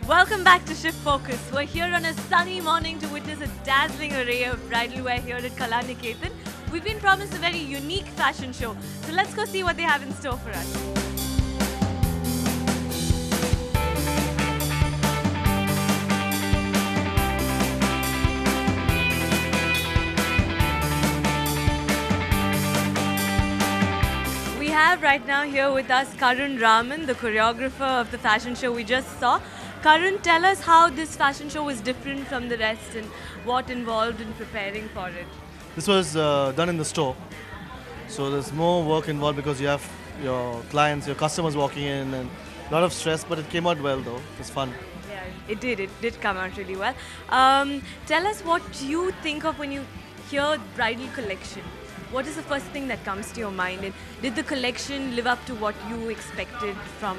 Welcome back to Shift Focus. We're here on a sunny morning to witness a dazzling array of bridal wear here at Kalanikethan. We've been promised a very unique fashion show, so let's go see what they have in store for us. We have right now here with us Karun Raman, the choreographer of the fashion show we just saw. Karun, tell us how this fashion show was different from the rest and what involved in preparing for it. This was done in the store, so there's more work involved because you have your clients, your customers walking in, and a lot of stress. But it came out well, though. It was fun. Yeah, it did. It did come out really well. Tell us what you think of when you hear bridal collection. What is the first thing that comes to your mind? And did the collection live up to what you expected from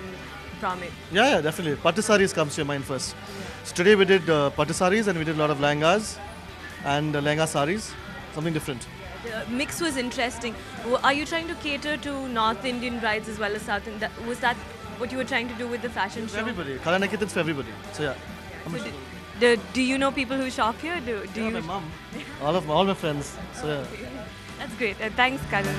it? Yeah, definitely. Pattu sarees comes to your mind first. So today we did pattu sarees and we did a lot of langas and lehenga sarees, something different. The mix was interesting. Are you trying to cater to North Indian brides as well as South Indian? Was that what you were trying to do with the fashion For show? everybody. Kalanikethan's for everybody. So yeah. So do you know people who shop here? Do Yeah, you? my mom, all my friends. So yeah. That's great. Thanks, Karun.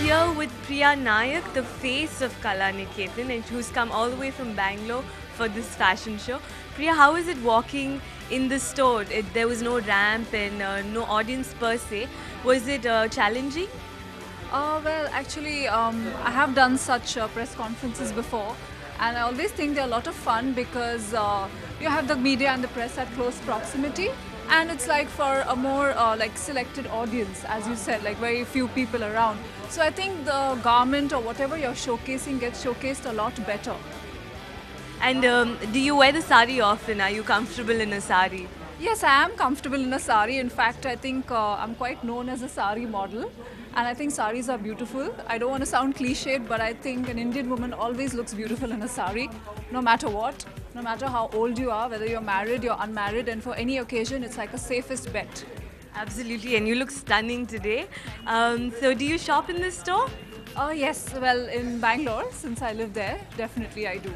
Here with Priya Nayak, the face of Kalanikethan, and who's come all the way from Bangalore for this fashion show. Priya, how is it walking in the store? There was no ramp and no audience per se. Was it challenging? Well, actually, I have done such press conferences before, and I always think they're a lot of fun because you have the media and the press at close proximity, and it's like for a more like selected audience, as you said, like very few people around. So I think the garment or whatever you're showcasing gets showcased a lot better. And do you wear the sari often? Are you comfortable in a sari? Yes, I am comfortable in a sari. In fact, I think I'm quite known as a sari model. And I think saris are beautiful. I don't want to sound cliched, but I think an Indian woman always looks beautiful in a sari, no matter what, no matter how old you are, whether you're married, you're unmarried, and for any occasion, it's like a safest bet. Absolutely, and you look stunning today. So do you shop in this store? Yes, well, in Bangalore, since I live there, definitely I do.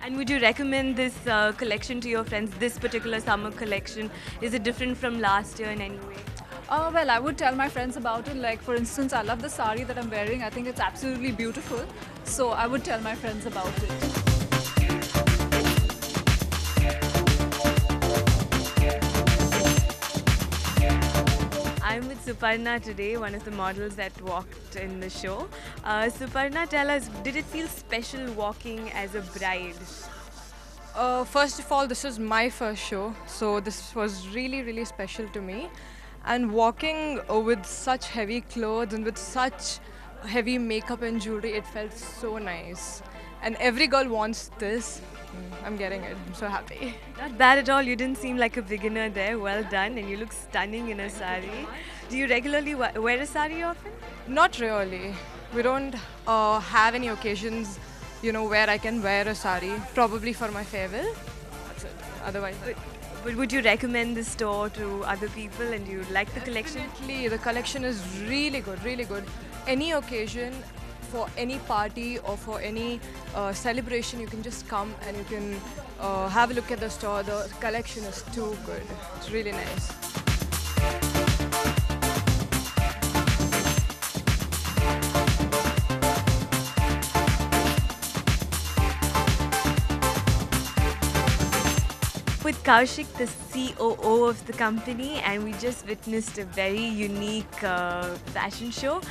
And would you recommend this collection to your friends, this particular summer collection? Is it different from last year in any way? Well, I would tell my friends about it. Like, for instance, I love the sari that I'm wearing. I think it's absolutely beautiful. So I would tell my friends about it. I'm with Suparna today, one of the models that walked in the show. Suparna, tell us, did it feel special walking as a bride? First of all, this is my first show, so this was really special to me. And walking with such heavy clothes and with such heavy makeup and jewelry, it felt so nice. And every girl wants this. I'm getting it. I'm so happy. Not bad at all. You didn't seem like a beginner there. Well done. And you look stunning in a sari. Do you regularly wear a sari often? Not really. We don't have any occasions, where I can wear a sari. Probably for my farewell. That's it. Otherwise, But would you recommend this store to other people and do you like the collection? definitely the collection is really good, really good. Any occasion, for any party or for any celebration, you can just come and you can have a look at the store. The collection is too good. It's really nice. With Kaushik, the COO of the company, and we just witnessed a very unique fashion show.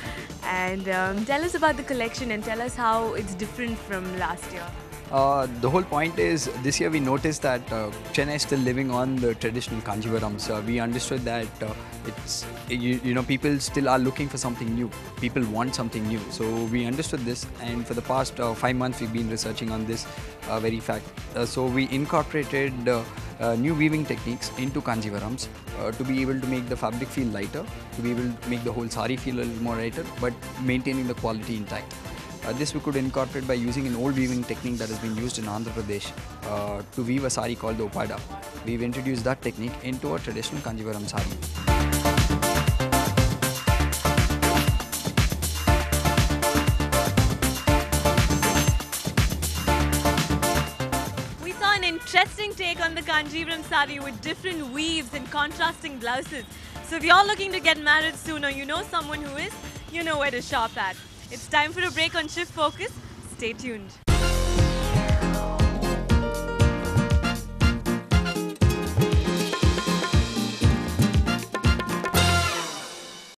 And tell us about the collection and tell us how it's different from last year. The whole point is this year we noticed that Chennai is still living on the traditional Kanjivarams. We understood that people still are looking for something new. People want something new. So we understood this, and for the past 5 months we've been researching on this very fact. So we incorporated new weaving techniques into Kanjivarams to be able to make the fabric feel lighter, to be able to make the whole sari feel a little more lighter, but maintaining the quality intact. This we could incorporate by using an old weaving technique that has been used in Andhra Pradesh to weave a sari called the Upada. We've introduced that technique into a traditional Kanjivaram sari. We saw an interesting take on the Kanjivaram sari with different weaves and contrasting blouses. So if you're looking to get married soon or you know someone who is, you know where to shop at. It's time for a break on Shift Focus. Stay tuned.